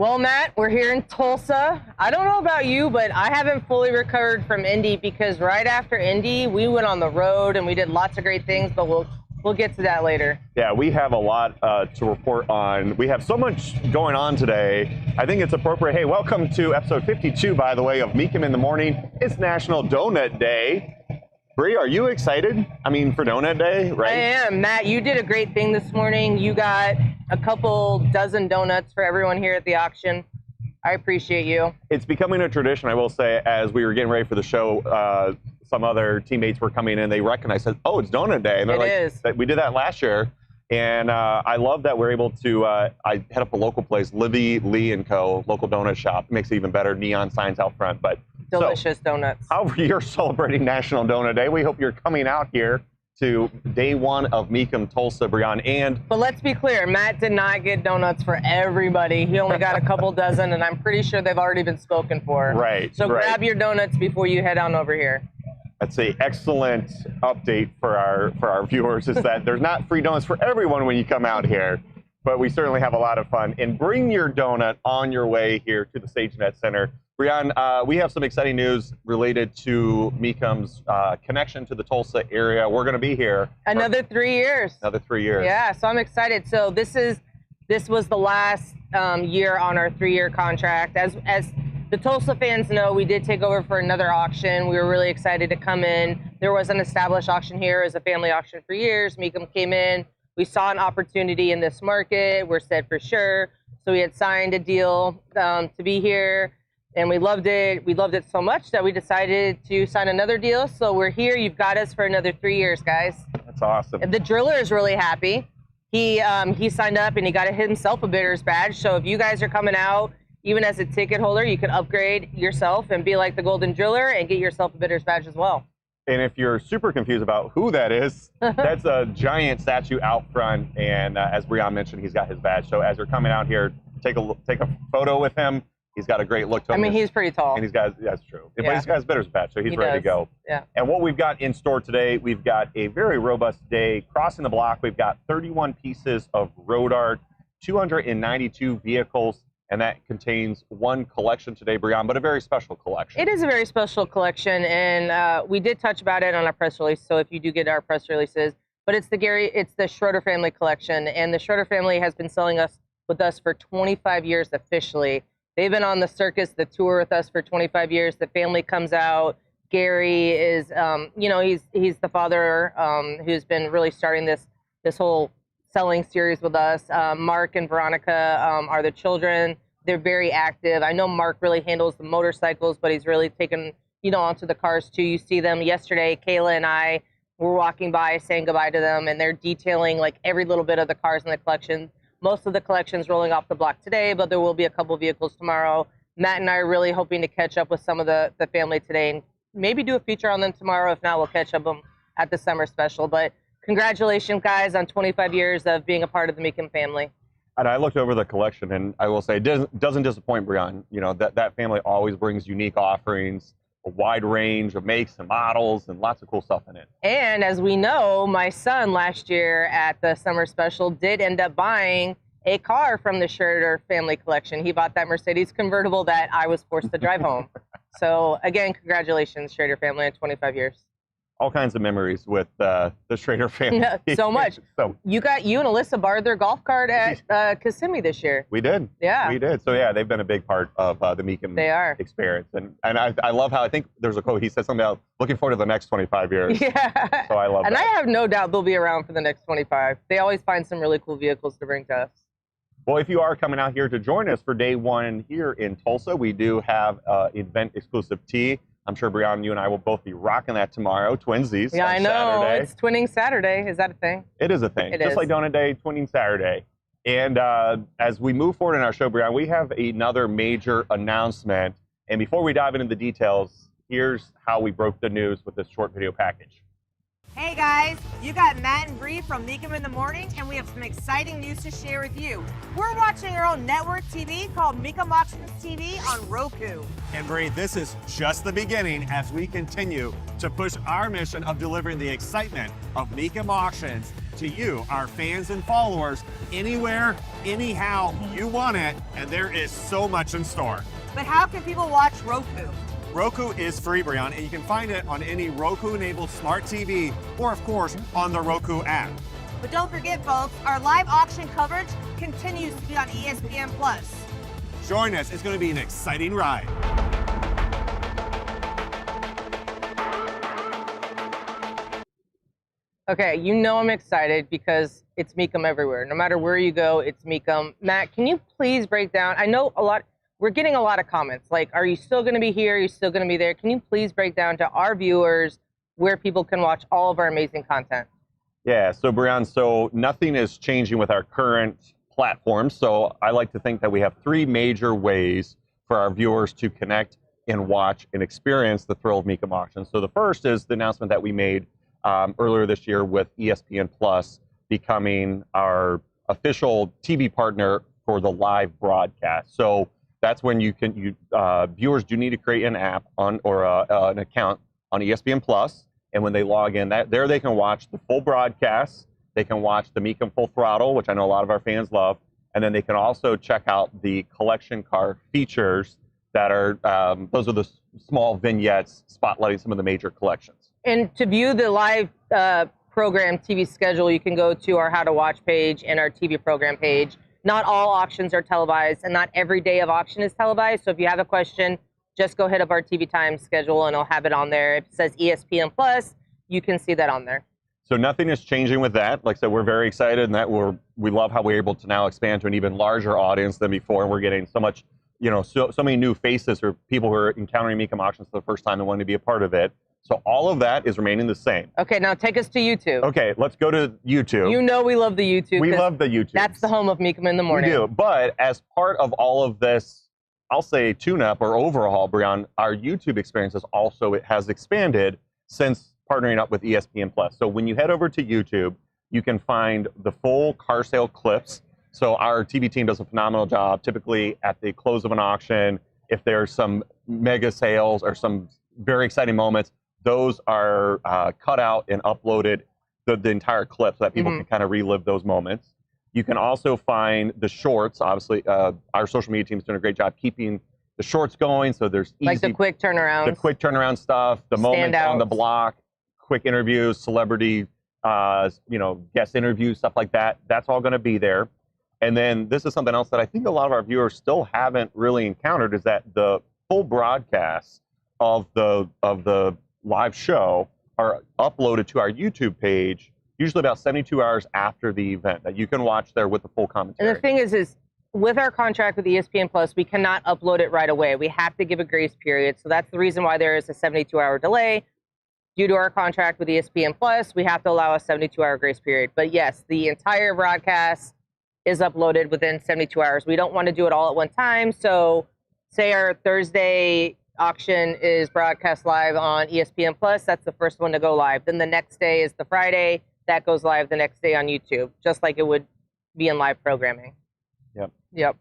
Well, Matt, we're here in Tulsa. I don't know about you, but I haven't fully recovered from Indy because right after Indy, we went on the road and we did lots of great things, but we'll get to that later. Yeah, we have a lot to report on. We have so much going on today. I think it's appropriate. Hey, welcome to episode 52, by the way, of Mecum in the Morning. It's National Donut Day. Bree, are you excited? I mean, for Donut Day, right? I am. Matt, you did a great thing this morning. You got a couple dozen donuts for everyone here at the auction. I appreciate you. It's becoming a tradition, I will say, as we were getting ready for the show, some other teammates were coming in, they recognized, said, oh, it's Donut Day. And they're like, we did that last year. And I love that we're able to, I head up a local place, Libby, Lee & Co., local donut shop. Makes it even better, neon signs out front. But delicious donuts. However you're celebrating National Donut Day, we hope you're coming out here to day one of Mecum Tulsa, Brian. But let's be clear, Matt did not get donuts for everybody. He only got a couple dozen, and I'm pretty sure they've already been spoken for. Right. So grab your donuts before you head on over here. That's an excellent update for our viewers, is that there's not free donuts for everyone when you come out here, but we certainly have a lot of fun. And bring your donut on your way here to the SageNet Center. Brian, we have some exciting news related to Mecum's connection to the Tulsa area. We're going to be here. Another 3 years. Another 3 years. Yeah, so I'm excited. So this was the last year on our 3-year contract. As the Tulsa fans know, we did take over for another auction. We were really excited to come in. There was an established auction here as a family auction for years. Mecum came in. We saw an opportunity in this market. We're set for sure. So we had signed a deal to be here, and we loved it. We loved it so much that we decided to sign another deal. So we're here. You've got us for another 3 years, guys. That's awesome. The driller is really happy. He signed up and he got himself a bidder's badge. So if you guys are coming out, even as a ticket holder, you can upgrade yourself and be like the Golden Driller and get yourself a bidder's badge as well. And if you're super confused about who that is, that's a giant statue out front. And as Brian mentioned, he's got his badge. So as you're coming out here, take a photo with him. He's got a great look to him. I mean, he's pretty tall. And that's true. Yeah. But he's got his bidder's badge, so he's ready to go. Yeah. And what we've got in store today, we've got a very robust day. Crossing the block, we've got 31 pieces of road art, 292 vehicles, and that contains one collection today, Brian, but a very special collection. It is a very special collection, and we did touch about it on our press release, so if you do get our press releases, but it's the Schroeder family collection, and the Schroeder family has been selling with us for 25 years officially. They've been on the circus, the tour with us for 25 years. The family comes out. Gary is, he's the father who's been really starting this whole selling series with us. Mark and Veronica are the children. They're very active. I know Mark really handles the motorcycles, but he's really taken, onto the cars too. You see them yesterday. Kayla and I were walking by saying goodbye to them, and they're detailing like every little bit of the cars in the collection. Most of the collection's rolling off the block today, but there will be a couple vehicles tomorrow. Matt and I are really hoping to catch up with some of the family today and maybe do a feature on them tomorrow. If not, we'll catch up them at the summer special. But congratulations, guys, on 25 years of being a part of the Mecum family. And I looked over the collection, and I will say it doesn't disappoint, Brian. That family always brings unique offerings, a wide range of makes and models, and lots of cool stuff in it. And as we know, my son last year at the summer special did end up buying a car from the Schroeder family collection. He bought that Mercedes convertible that I was forced to drive home. So again, congratulations, Schroeder family, on 25 years. All kinds of memories with the Schroeder family. Yeah, so much. You and Alyssa borrowed their golf cart at Kissimmee this year. We did. Yeah. We did. So yeah, they've been a big part of the Mecum experience. And I love how, I think there's a quote, he said something about looking forward to the next 25 years. Yeah. So I love that. And I have no doubt they'll be around for the next 25. They always find some really cool vehicles to bring to us. Well, if you are coming out here to join us for day one here in Tulsa, we do have event exclusive tee. I'm sure, Brian, you and I will both be rocking that tomorrow, twinsies. Yeah, I know. Saturday. It's Twinning Saturday. Is that a thing? It is a thing. Just like Donut Day, Twinning Saturday. And as we move forward in our show, Brian, we have another major announcement. And before we dive into the details, here's how we broke the news with this short video package. Hey guys, you got Matt and Bree from Mecum in the Morning, and we have some exciting news to share with you. We're watching our own network TV called Mecum Auctions TV on Roku. And Bree, this is just the beginning as we continue to push our mission of delivering the excitement of Mecum Auctions to you, our fans and followers, anywhere, anyhow you want it, and there is so much in store. But how can people watch Roku? Roku is free, Breon, and you can find it on any Roku-enabled smart TV or, of course, on the Roku app. But don't forget, folks, our live auction coverage continues to be on ESPN+. Join us. It's going to be an exciting ride. Okay, you know I'm excited because it's Mecum everywhere. No matter where you go, it's Mecum. Matt, can you please break down? I know we're getting a lot of comments like, are you still going to be here? Are you still going to be there? Can you please break down to our viewers where people can watch all of our amazing content? Yeah, so Brian, so nothing is changing with our current platform. So I like to think that we have three major ways for our viewers to connect and watch and experience the thrill of Mecum Auctions. So the first is the announcement that we made earlier this year with ESPN Plus becoming our official TV partner for the live broadcast. So that's when viewers do need to create an app or an account on ESPN Plus, and when they log in, there they can watch the full broadcast. They can watch the Mecum Full Throttle, which I know a lot of our fans love, and then they can also check out the collection car features that are those are the small vignettes spotlighting some of the major collections. And to view the live program TV schedule, you can go to our How to Watch page and our TV program page. Not all auctions are televised, and not every day of auction is televised. So if you have a question, just go hit up our TV time schedule, and I'll have it on there. If it says ESPN Plus, you can see that on there. So nothing is changing with that. Like I said, we're very excited, and that we love how we're able to now expand to an even larger audience than before. And we're getting so much, so many new faces or people who are encountering Mecum Auctions for the first time and wanting to be a part of it. So all of that is remaining the same. Okay, now take us to YouTube. Okay, let's go to YouTube. You know we love the YouTube. We love the YouTube. That's the home of Mecum in the Morning. We do, but as part of all of this, I'll say tune-up or overhaul, Brian, our YouTube experience has expanded since partnering up with ESPN Plus. So when you head over to YouTube, you can find the full car sale clips. So our TV team does a phenomenal job. Typically at the close of an auction, if there's some mega sales or some very exciting moments, those are cut out and uploaded, the entire clip, so that people can kind of relive those moments. You can also find the shorts. Obviously, our social media team is doing a great job keeping the shorts going. So there's easy, like the quick turnaround stuff, the moments on the block, quick interviews, celebrity, guest interviews, stuff like that. That's all going to be there. And then this is something else that I think a lot of our viewers still haven't really encountered, is that the full broadcasts of the live show are uploaded to our YouTube page, usually about 72 hours after the event, that you can watch there with the full commentary. And the thing is with our contract with ESPN Plus, we cannot upload it right away. We have to give a grace period. So that's the reason why there is a 72-hour delay. Due to our contract with ESPN Plus, we have to allow a 72-hour grace period. But yes, the entire broadcast is uploaded within 72 hours. We don't want to do it all at one time. So say our Thursday auction is broadcast live on ESPN Plus, that's the first one to go live. Then the next day is the Friday, that goes live the next day on YouTube, just like it would be in live programming. Yep.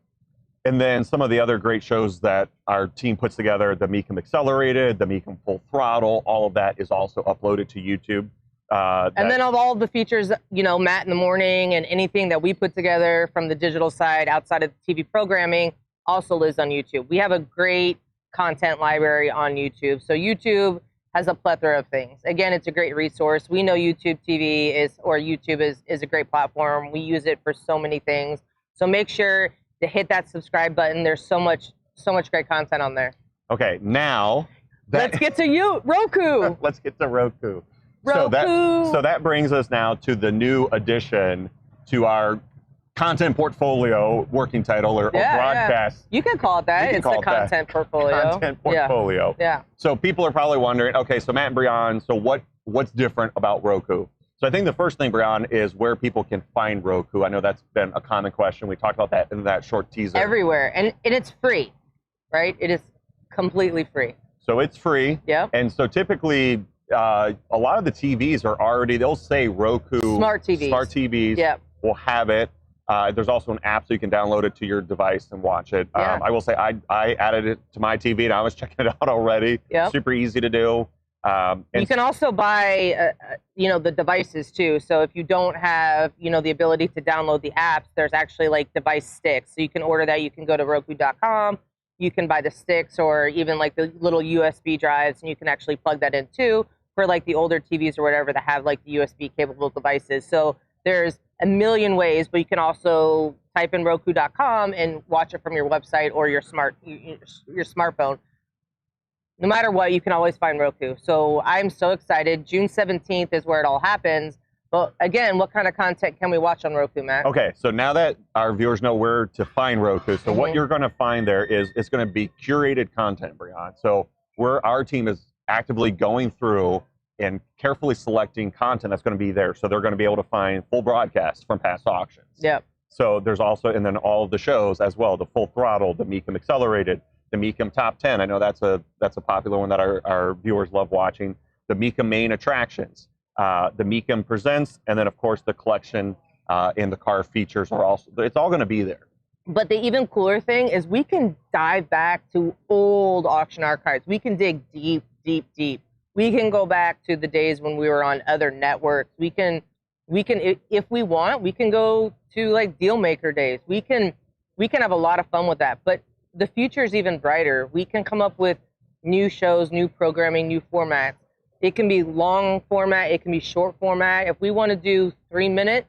And then some of the other great shows that our team puts together, the Mecum Accelerated, the Mecum Full Throttle, all of that is also uploaded to YouTube. And then of all the features, Matt in the Morning and anything that we put together from the digital side outside of the TV programming also lives on YouTube. We have a great content library on YouTube. So YouTube has a plethora of things. Again, it's a great resource. We know YouTube is a great platform. We use it for so many things. So make sure to hit that subscribe button. There's so much great content on there. Okay, now let's get to Roku. Let's get to Roku. Roku. So that brings us now to the new addition to our content portfolio, working title or broadcast. You can call it that. It's the content portfolio. Content portfolio. Yeah. So people are probably wondering, okay, so Matt and Brian, so what's different about Roku? So I think the first thing, Brian, is where people can find Roku. I know that's been a common question. We talked about that in that short teaser. Everywhere. And it's free, right? It is completely free. So it's free. Yeah. And so typically, a lot of the TVs are already, they'll say Roku. Smart TVs. Smart TVs Yep. will have it. There's also an app so you can download it to your device and watch it. Yeah. I will say I added it to my TV and I was checking it out already. Yep. Super easy to do. And you can also buy, the devices too. So if you don't have, the ability to download the apps, there's actually like device sticks. So you can order that. You can go to Roku.com. You can buy the sticks or even like the little USB drives, and you can actually plug that in too for like the older TVs or whatever that have like the USB capable devices. So there's a million ways, but you can also type in Roku.com and watch it from your website or your smartphone. No matter what, you can always find Roku. So I'm so excited. June 17th is where it all happens. But again, what kind of content can we watch on Roku, Matt? Okay, so now that our viewers know where to find Roku, so what you're going to find there is it's going to be curated content, Brianna. So our team is actively going through and carefully selecting content that's going to be there. So they're going to be able to find full broadcasts from past auctions. Yep. So there's also, and then all of the shows as well, the Full Throttle, the Mecum Accelerated, the Mecum Top 10. I know that's a popular one that our viewers love watching. The Mecum Main Attractions. The Mecum Presents, and then of course the collection and the car features are also, it's all going to be there. But the even cooler thing is we can dive back to old auction archives. We can dig deep, deep, deep. We can go back to the days when we were on other networks. We can, if we want, we can go to like Dealmaker days. We can have a lot of fun with that. But the future is even brighter. We can come up with new shows, new programming, new formats. It can be long format. It can be short format. If we want to do 3-minute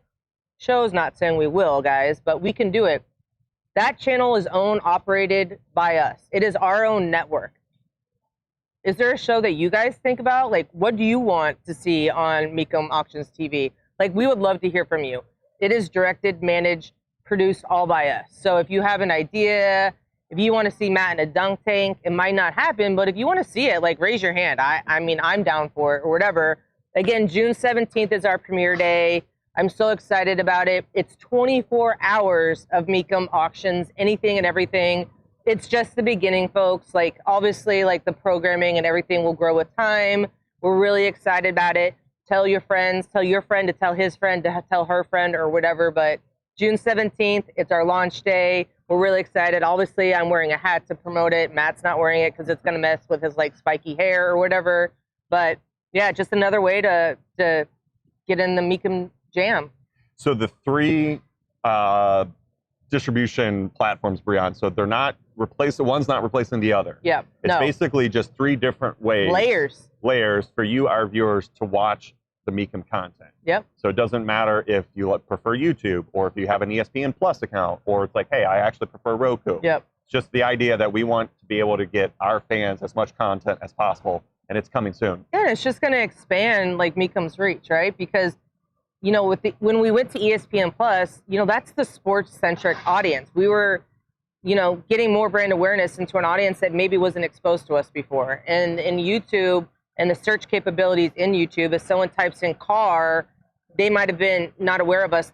shows, not saying we will, guys, but we can do it. That channel is owned, operated by us. It is our own network. Is there a show that you guys think about? Like, what do you want to see on Mecum Auctions TV? Like, we would love to hear from you. It is directed, managed, produced all by us. So if you have an idea, if you want to see Matt in a dunk tank, it might not happen, but if you want to see it, like, raise your hand. I mean, I'm down for it or whatever. Again, June 17th is our premiere day. I'm so excited about it. It's 24 hours of Mecum Auctions, anything and everything. It's just the beginning, folks. Like, obviously, like, the programming and everything will grow with time. We're really excited about it. Tell your friends, tell your friend to tell his friend to tell her friend or whatever, but June 17th, it's our launch day. We're really excited. Obviously, I'm wearing a hat to promote it. Matt's not wearing it because it's going to mess with his like spiky hair or whatever. But yeah, just another way to get in the Mecum jam. So the 3 distribution platforms, Brianna, so they're not one's not replacing the other. Yeah. It's basically just 3 different ways. Layers for you, our viewers, to watch the Mecum content. Yep. So it doesn't matter if you prefer YouTube or if you have an ESPN Plus account, or it's like, hey, I actually prefer Roku. Yep. It's just the idea that we want to be able to get our fans as much content as possible, and it's coming soon. Yeah, it's just going to expand like Mecum's reach, right? Because, when we went to ESPN Plus, that's the sports-centric audience. We were, getting more brand awareness into an audience that maybe wasn't exposed to us before. And in YouTube, and the search capabilities in YouTube, if someone types in car, they might have been not aware of us.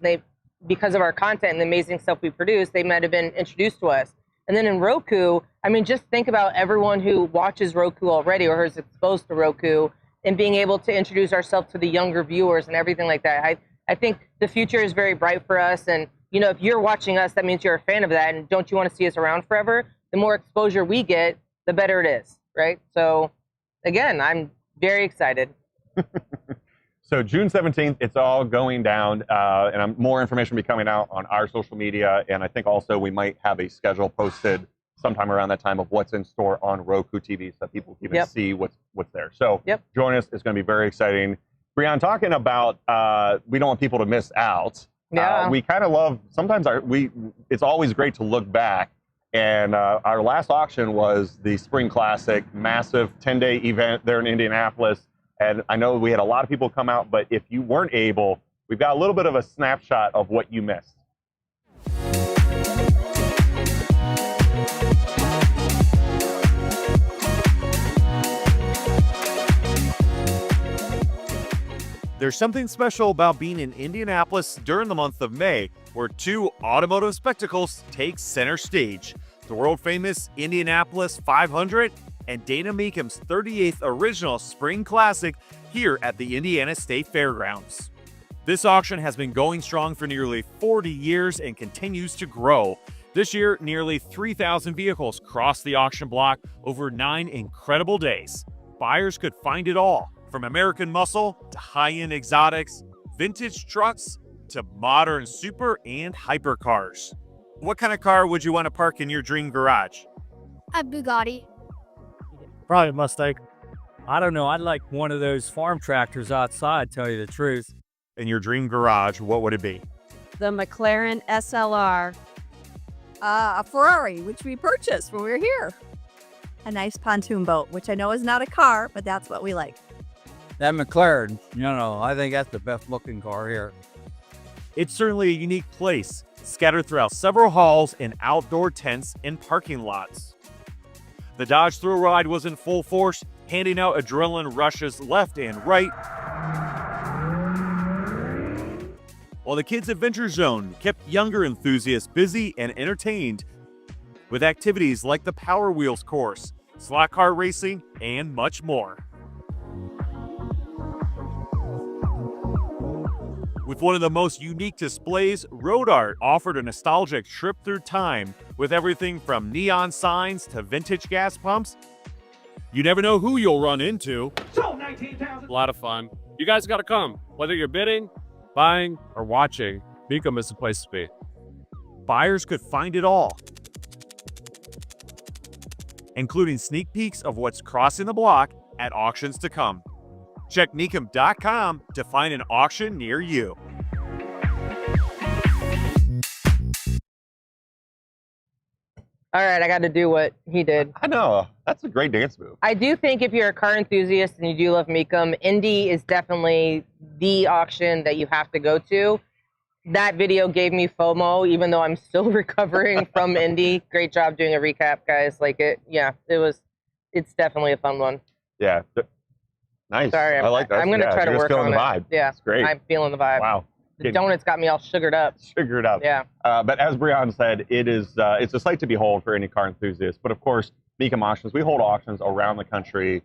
Because of our content and the amazing stuff we produce, they might have been introduced to us. And then in Roku, I mean, just think about everyone who watches Roku already or is exposed to Roku and being able to introduce ourselves to the younger viewers and everything like that. I think the future is very bright for us. And, if you're watching us, that means you're a fan of that. And don't you want to see us around forever? The more exposure we get, the better it is, right? So, again, I'm very excited. So June 17th, it's all going down, and more information will be coming out on our social media, and I think also we might have a schedule posted sometime around that time of what's in store on Roku TV so that people can even see what's there. So join us. It's going to be very exciting. Brianna, talking about we don't want people to miss out. Yeah. We kind of love, sometimes it's always great to look back. And our last auction was the Spring Classic, massive 10-day event there in Indianapolis. And I know we had a lot of people come out, but if you weren't able, we've got a little bit of a snapshot of what you missed. There's something special about being in Indianapolis during the month of May, where 2 automotive spectacles take center stage. The world-famous Indianapolis 500 and Dana Mecum's 38th original Spring Classic here at the Indiana State Fairgrounds. This auction has been going strong for nearly 40 years and continues to grow. This year, nearly 3,000 vehicles crossed the auction block over 9 incredible days. Buyers could find it all, from American muscle to high-end exotics, vintage trucks to modern super and hypercars. What kind of car would you want to park in your dream garage? A Bugatti. Probably a Mustang. I don't know. I'd like one of those farm tractors outside, tell you the truth. In your dream garage, what would it be? The McLaren SLR. A Ferrari, which we purchased when we were here. A nice pontoon boat, which I know is not a car, but that's what we like. That McLaren, I think that's the best looking car here. It's certainly a unique place, scattered throughout several halls and outdoor tents and parking lots. The Dodge Thrill Ride was in full force, handing out adrenaline rushes left and right, while the Kids Adventure Zone kept younger enthusiasts busy and entertained with activities like the Power Wheels course, slot car racing, and much more. With one of the most unique displays, Road Art offered a nostalgic trip through time with everything from neon signs to vintage gas pumps. You never know who you'll run into. A lot of fun. You guys got to come. Whether you're bidding, buying, or watching, Mecum is the place to be. Buyers could find it all, including sneak peeks of what's crossing the block at auctions to come. Check Mecum.com to find an auction near you. All right, I got to do what he did. I know. That's a great dance move. I do think if you're a car enthusiast and you do love Mecum, Indy is definitely the auction that you have to go to. That video gave me FOMO, even though I'm still recovering from Indy. Great job doing a recap, guys. It's definitely a fun one. Yeah. Nice. Sorry, I like that. I'm going to try to work on the it. vibe. Yeah, it's great. I'm feeling the vibe. Wow. The donuts got me all sugared up. Sugared up. Yeah. But as Brian said, it's a sight to behold for any car enthusiast. But of course, Mecum Auctions, we hold auctions around the country,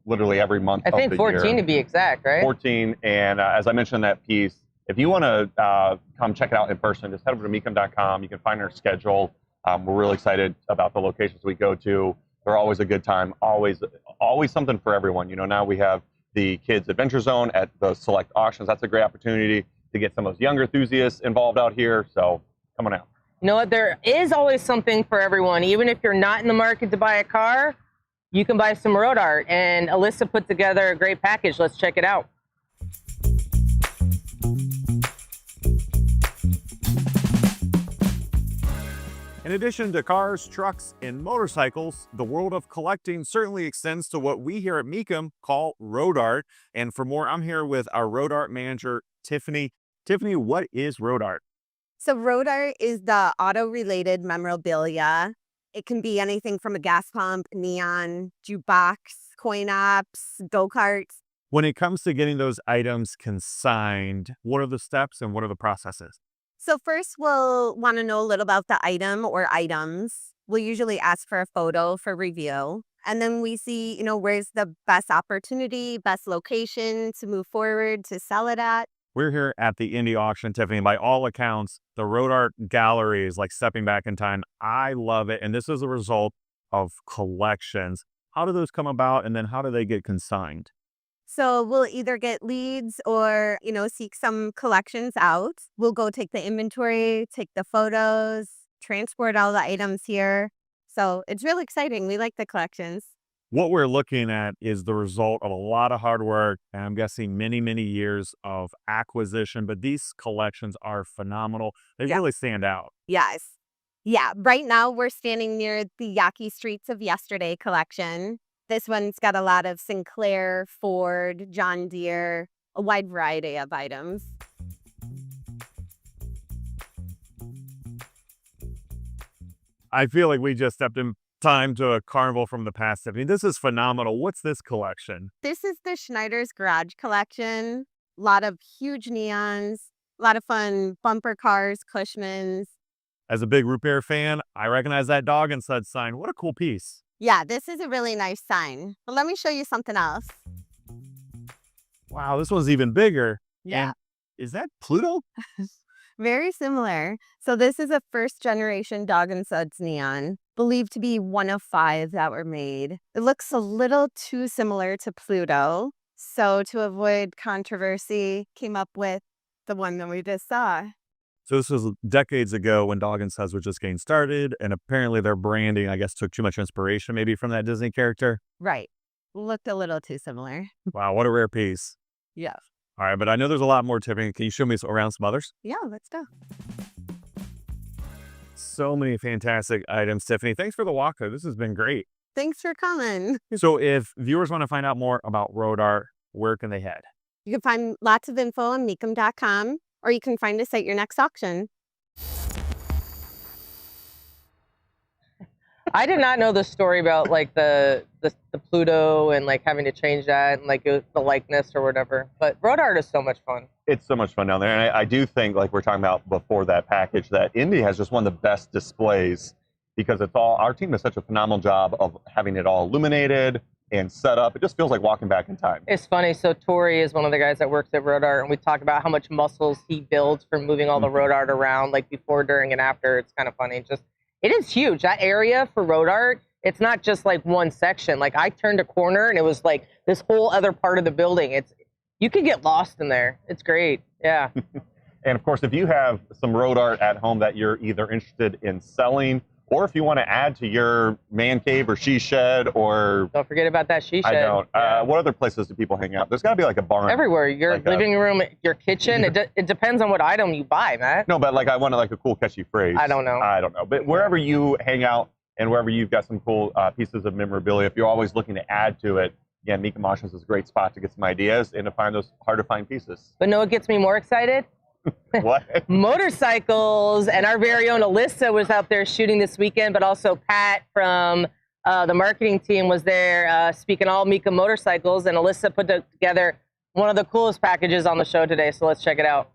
literally every month. I think 14 to be exact, right? 14. And as I mentioned in that piece, if you want to come check it out in person, just head over to Mecum.com. You can find our schedule. We're really excited about the locations we go to. They're always a good time. Always something for everyone. Now we have the Kids Adventure Zone at the select auctions. That's a great opportunity to get some of those younger enthusiasts involved out here. So come on out. You know what? There is always something for everyone. Even if you're not in the market to buy a car, you can buy some road art. And Alyssa put together a great package. Let's check it out. In addition to cars, trucks, and motorcycles, the world of collecting certainly extends to what we here at Mecum call road art. And for more, I'm here with our road art manager, Tiffany. Tiffany, what is road art? So road art is the auto-related memorabilia. It can be anything from a gas pump, neon, jukebox, coin ops, go-karts. When it comes to getting those items consigned, what are the steps and what are the processes? So first, we'll want to know a little about the item or items. We'll usually ask for a photo for review. And then we see, where's the best opportunity, best location to move forward, to sell it at. We're here at the Indy Auction, Tiffany. By all accounts, the road art gallery is like stepping back in time. I love it. And this is a result of collections. How do those come about? And then how do they get consigned? So we'll either get leads or, seek some collections out. We'll go take the inventory, take the photos, transport all the items here. So it's really exciting. We like the collections. What we're looking at is the result of a lot of hard work, and I'm guessing many, many years of acquisition, but these collections are phenomenal. They really stand out. Yes. Yeah. Right now we're standing near the Yaki Streets of Yesterday collection. This one's got a lot of Sinclair, Ford, John Deere, a wide variety of items. I feel like we just stepped in time to a carnival from the past. I mean, this is phenomenal. What's this collection? This is the Schneider's Garage collection. A lot of huge neons, a lot of fun bumper cars, Cushmans. As a big root beer fan, I recognize that dog and such sign. What a cool piece. Yeah, this is a really nice sign. But let me show you something else. Wow, this one's even bigger. Yeah. And is that Pluto? Very similar. So this is a first generation Dog and Suds neon, believed to be one of 5 that were made. It looks a little too similar to Pluto. So to avoid controversy, came up with the one that we just saw. So this was decades ago when Dog and Suds was just getting started, and apparently their branding, I guess, took too much inspiration maybe from that Disney character. Right. Looked a little too similar. Wow, what a rare piece. Yeah. All right, but I know there's a lot more, Tiffany. Can you show me around some others? Yeah, let's go. So many fantastic items, Tiffany. Thanks for the walkthrough. This has been great. Thanks for coming. So if viewers want to find out more about road art, where can they head? You can find lots of info on Mecum.com, or you can find us at your next auction. I did not know the story about like the Pluto and like having to change that and like the likeness or whatever. But road art is so much fun. It's so much fun down there. And I do think, like we're talking about before that package, that Indy has just one of the best displays because it's all, our team does such a phenomenal job of having it all illuminated and set up. It just feels like walking back in time. It's funny. So Tori is one of the guys that works at road art, and we talk about how much muscles he builds from moving all the road art around, like before, during, and after. It's kind of funny. It is huge. That area for road art, it's not just like one section. Like I turned a corner and it was like this whole other part of the building. You could get lost in there. It's great. Yeah. And of course, if you have some road art at home that you're either interested in selling, or if you want to add to your man cave or she shed, or don't forget about that she shed. I don't. Yeah. What other places do people hang out? There's got to be like a barn. Everywhere. Your like living room, your kitchen. It depends on what item you buy, Matt. No, but like I wanted like a cool catchy phrase. I don't know. But wherever you hang out and wherever you've got some cool pieces of memorabilia, if you're always looking to add to it, again, Mecum Auctions is a great spot to get some ideas and to find those hard to find pieces. But know what gets me more excited? What? Motorcycles. And our very own Alyssa was out there shooting this weekend, but also Pat from the marketing team was there speaking all Mecum motorcycles, and Alyssa put together one of the coolest packages on the show today, so let's check it out.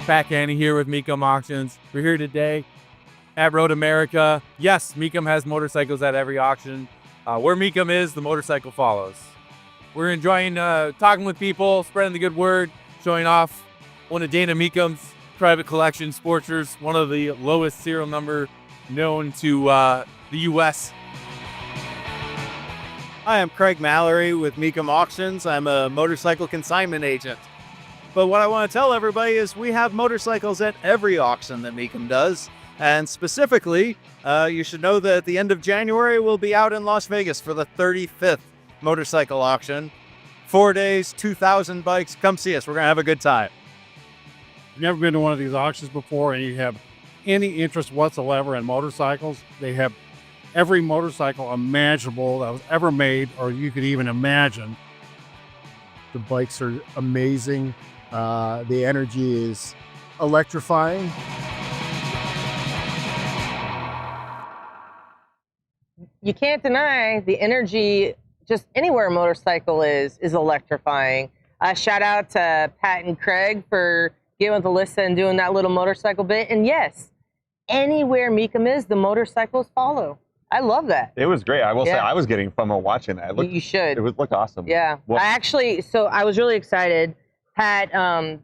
Back Annie here with Mecum Auctions. We're here today at Road America. Yes, Mecum has motorcycles at every auction. Where Mecum is, the motorcycle follows. We're enjoying talking with people, spreading the good word, showing off one of Dana Mecum's private collection Sportsters, one of the lowest serial number known to the U.S. Hi, I'm Craig Mallory with Mecum Auctions. I'm a motorcycle consignment agent. But what I want to tell everybody is we have motorcycles at every auction that Mecum does. And specifically, you should know that at the end of January, we'll be out in Las Vegas for the 35th motorcycle auction. 4 days, 2,000 bikes. Come see us. We're going to have a good time. You've never been to one of these auctions before and you have any interest whatsoever in motorcycles, they have every motorcycle imaginable that was ever made or you could even imagine. The bikes are amazing. The energy is electrifying. You can't deny the energy just anywhere a motorcycle is electrifying. Shout out to Pat and Craig for getting with Alyssa and doing that little motorcycle bit. And yes, anywhere Mecum is, the motorcycles follow. I love that. It was great. I will say I was getting fun while watching that. You should. It looked awesome. Yeah. Well, I was really excited. Pat,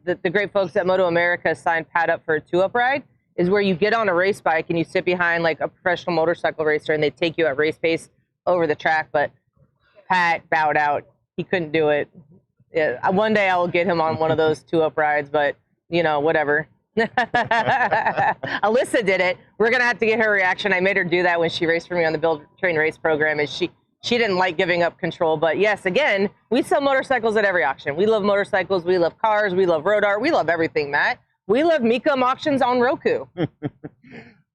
the great folks at Moto America signed Pat up for a 2-up ride, is where you get on a race bike and you sit behind like a professional motorcycle racer and they take you at race pace over the track. But Pat bowed out. He couldn't do it. Yeah, one day I will get him on one of those 2-up rides, but you know, whatever. Alyssa did it. We're gonna have to get her reaction. I made her do that when she raced for me on the Build Train Race program, and she didn't like giving up control. But yes, again, we sell motorcycles at every auction. We love motorcycles, we love cars, we love road art, we love everything, Matt. We love Mecum Auctions on Roku.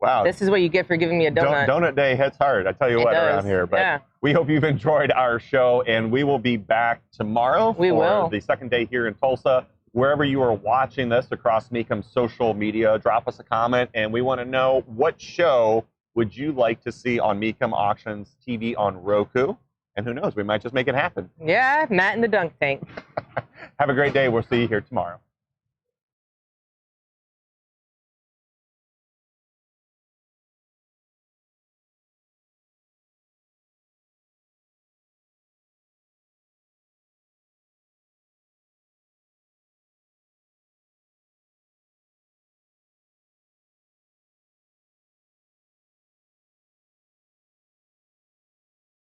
Wow. This is what you get for giving me a donut. Donut day hits hard, I tell you what, around here. But we hope you've enjoyed our show, and we will be back tomorrow for the second day here in Tulsa. Wherever you are watching this across Mecum's social media, drop us a comment, and we want to know what show would you like to see on Mecum Auctions TV on Roku? And who knows, we might just make it happen. Yeah, Matt in the dunk tank. Have a great day. We'll see you here tomorrow.